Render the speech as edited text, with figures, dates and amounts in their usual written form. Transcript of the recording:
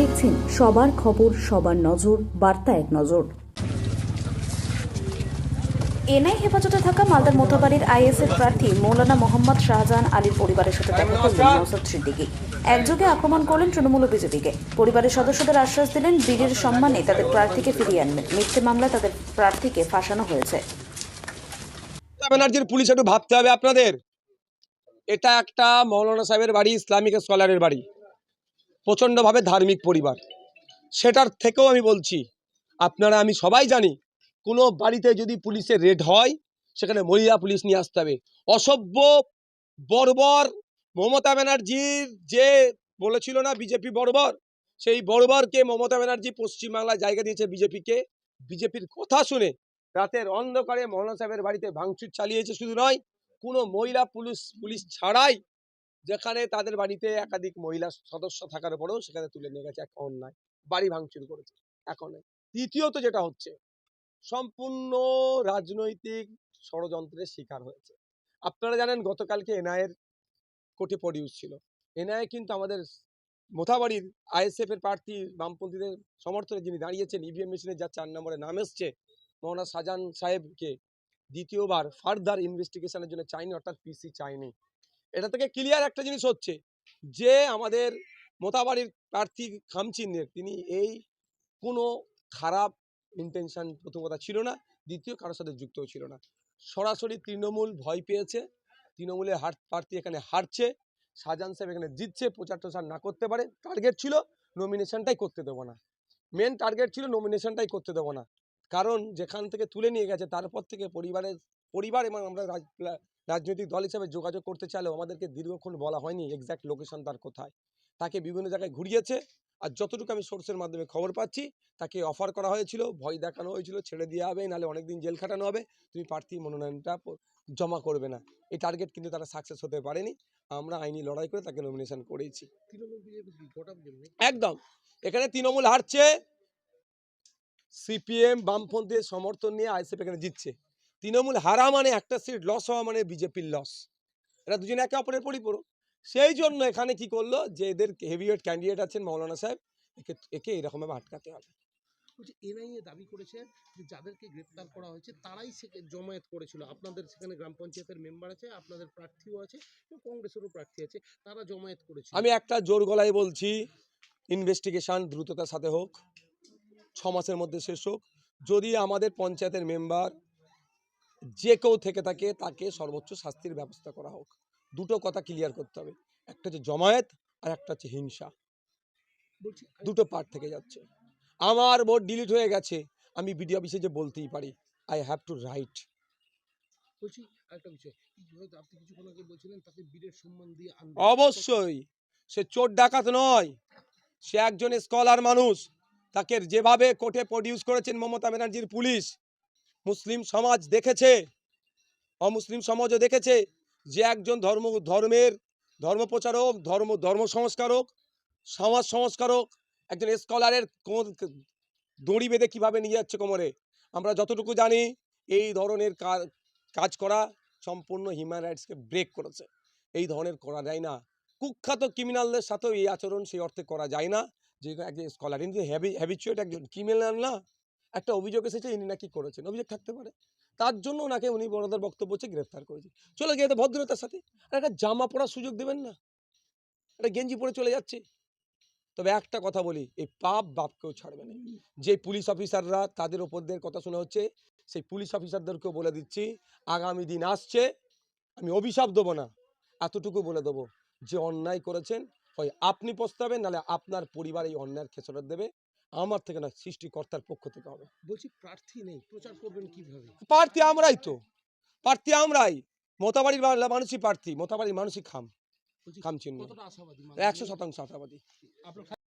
দেখছেন সবার খবর, সবার নজর, বার্তা এক নজর। এনআই হেফাজতে থাকা মালদার মোথাবাড়ির আইএসএফ প্রার্থী মৌলানা মোহাম্মদ শাহজাহান আলীর পরিবারের সাথে দেখা করলেন নওশাদ সিদ্দিকী। একযোগে আক্রমণ করলেন তৃণমূল ও বিজেপিকে। পরিবারের সদস্যদের আশ্বাস দিলেন বীরের সম্মানে তাদের প্রার্থীকে ফিরিয়ে আনবেন। মিথ্যে মামলায় তাদের প্রার্থীকে ফাঁসানো হয়েছে। ব্যানার্জির পুলিশ একটু ভাবতে হবে আপনাদের। এটা একটা মৌলানা সাহেবের বাড়ি, ইসলামিক স্কলারের বাড়ি, প্রচণ্ডভাবে ধার্মিক পরিবার। সেটার থেকেও আমি বলছি, আপনারা আমি সবাই জানি, কোনো বাড়িতে যদি পুলিশের রেড হয় সেখানে মহিলা পুলিশ নিয়ে আসতে হবে। অসভ্য বর্বর মমতা ব্যানার্জির যে বলেছিল না বিজেপি বর্বর, সেই বর্বরকে মমতা ব্যানার্জি পশ্চিমবাংলায় জায়গা দিয়েছে বিজেপিকে। বিজেপির কথা শুনে রাতের অন্ধকারে মৌলানা সাহেবের বাড়িতে ভাঙচুর চালিয়েছে। শুধু নয়, কোনো মহিলা পুলিশ ছাড়াই যেখানে তাদের বাড়িতে একাধিক মহিলা সদস্য থাকার পরেও সেখানে তুলে নিয়ে গেছে। এক অন্যায়, বাড়ি ভাঙচুর করেছে। এখন দ্বিতীয়ত যেটা হচ্ছে, সম্পূর্ণ রাজনৈতিক ষড়যন্ত্রের শিকার হয়েছে। আপনারা জানেন গতকালকে এনআইয়ের কোর্টে প্রডিউস ছিল। এনআই কিন্তু আমাদের মোথাবাড়ির আইএসএফ এর প্রার্থী বামপন্থীদের সমর্থনে যিনি দাঁড়িয়েছেন, ইভিএম মেশিনে যার 4 নম্বরে নাম এসছে, মৌলানা শাহজাহান সাহেবকে দ্বিতীয়বার ফার্দার ইনভেস্টিগেশনের জন্য চাইনি, অর্থাৎ পিসি চাইনি। এটা থেকে ক্লিয়ার একটা জিনিস হচ্ছে যে আমাদের মোথাবাড়ির প্রার্থী খামচিহ্নের তিনি এই কোনো খারাপ ইন্টেনশন প্রথম কথা ছিল না, দ্বিতীয় কারোর সাথে যুক্তও ছিল না। সরাসরি তৃণমূল ভয় পেয়েছে, তৃণমূলের প্রার্থী এখানে হারছে, শাহজাহান সাহেব এখানে জিতছে, প্রচার টচার না করতে পারে। টার্গেট ছিল নমিনেশনটাই করতে দেবো না, মেন টার্গেট ছিল নমিনেশনটাই করতে দেবো না। কারণ যেখান থেকে তুলে নিয়ে গেছে তারপর থেকে পরিবার এবং আমরা রাজনৈতিক দল হিসেবে যোগাযোগ করতে চাইলেও আমাদেরকে দীর্ঘক্ষণ বলা হয়নি এক্স্যাক্ট লোকেশন তার কোথায়। তাকে বিভিন্ন জায়গায় ঘুরিয়েছে। আর যতটুকু আমি সোর্সের মাধ্যমে খবর পাচ্ছি, তাকে অফার করা হয়েছিল, ভয় দেখানো হয়েছিল, ছেড়ে দেওয়া হবে, নাহলে অনেকদিন জেল খাটানো হবে, তুমি প্রার্থী মনোনয়নটা জমা করবে না। এই টার্গেট কিন্তু তারা সাকসেস হতে পারেনি। আমরা আইনি লড়াই করে তাকে নমিনেশন করেছি। একদম এখানে তৃণমূল হারছে, সিপিএম বামপন্থীর সমর্থন নিয়ে আইএসএফ এখানে জিতছে। তৃণমূল হারা মানে একটা সিট লস হওয়া মানে বিজেপির লস। এরা দুজনে একে অপরের পরিপূরক। সেই জন্য এখানে কি করলো, যে এদের হেভিওয়েট ক্যান্ডিডেট আছেন মৌলানা সাহেব, একে এরকমভাবে আটকাতে হবে। এনআইএ দাবি করেছে যে যাদেরকে গ্রেপ্তার করা হয়েছে তারাই জমায়েত করেছিল। আপনাদের সেখানে গ্রাম পঞ্চায়েতের মেম্বার আছে, আপনাদের প্রার্থীও আছে, কংগ্রেসেরও প্রার্থী আছে, তারা জমায়েত করেছে। আমি একটা জোর গলায় বলছি, ইনভেস্টিগেশন দ্রুততার সাথে হোক, 6 মাসের মধ্যে শেষ হোক। যদি আমাদের পঞ্চায়েতের মেম্বার যে কেউ থেকে থাকে, তাকে সর্বোচ্চ শাস্তির ব্যবস্থা করা হোক। দুটো কথা ক্লিয়ার করতে হবে, একটা হচ্ছে জমায়েত আর একটা হচ্ছে হিংসা। দুটো পার্ট থেকে যাচ্ছে। আমার ভোট ডিলিট হয়ে গেছে, আমি বিডিও অফিসে যে বলতেই পারি, আই হ্যাভ টু রাইট। বলছি একটা বিষয়, আপনি কিছুক্ষণ আগে বলছিলেন তাকে বীরের সম্মান দিয়ে আনবেন। অবশ্যই, সে চোর ডাকাত নয়, সে একজন স্কলার মানুষ। তাকে যেভাবে কোর্টে প্রডিউস করেছেন মমতা ব্যানার্জির পুলিশ, মুসলিম সমাজ দেখেছে, অমুসলিম সমাজও দেখেছে যে একজন ধর্ম প্রচারক, ধর্ম সংস্কারক, সমাজ সংস্কারক, একজন স্কলারের দড়ি বেঁধে কিভাবে নিয়ে যাচ্ছে কোমরে। আমরা যতটুকু জানি, এই ধরনের কাজ করা সম্পূর্ণ হিউম্যান রাইটসকে ব্রেক করেছে। এই ধরনের করা যায় না। কুখ্যাত ক্রিমিনালদের সাথেও এই আচরণ সেই অর্থে করা যায় না যে একজন স্কলার, কিন্তু হ্যাবিচুয়েট একজন ক্রিমিনাল না। একটা অভিযোগ এসেছে, ইনি নাকি করেছেন, অভিযোগ থাকতে পারে, তার জন্য ওনাকে উনি বড়দের বক্তব্য হচ্ছে গ্রেফতার করেছে। চলে গিয়ে তো ভদ্রতার সাথে, আর একটা জামা পরার সুযোগ দেবেন না, একটা গেঞ্জি পরে চলে যাচ্ছে। তবে একটা কথা বলি, এই বাপ কেউ ছাড়বে না। যে পুলিশ অফিসাররা তাদের ওপরদের কথা শোনা হচ্ছে, সেই পুলিশ অফিসারদেরকেও বলে দিচ্ছি, আগামী দিন আসছে, আমি অভিশাপ দেবো না, এতটুকু বলে দেবো, যে অন্যায় করেছেন হয় আপনি পস্তাবেন, নাহলে আপনার পরিবার এই অন্যায়ের খেসারত দেবে। আমার থেকে না, সৃষ্টিকর্তার পক্ষ থেকে হবে। বলছি প্রার্থী নেই, প্রচার করবেন কিভাবে? প্রার্থী আমরাই তো, প্রার্থী আমরাই। মোথাবাড়ির মানুষই প্রার্থী, মোথাবাড়ির মানুষই খাম চিহ্ন। 100% আশাবাদী।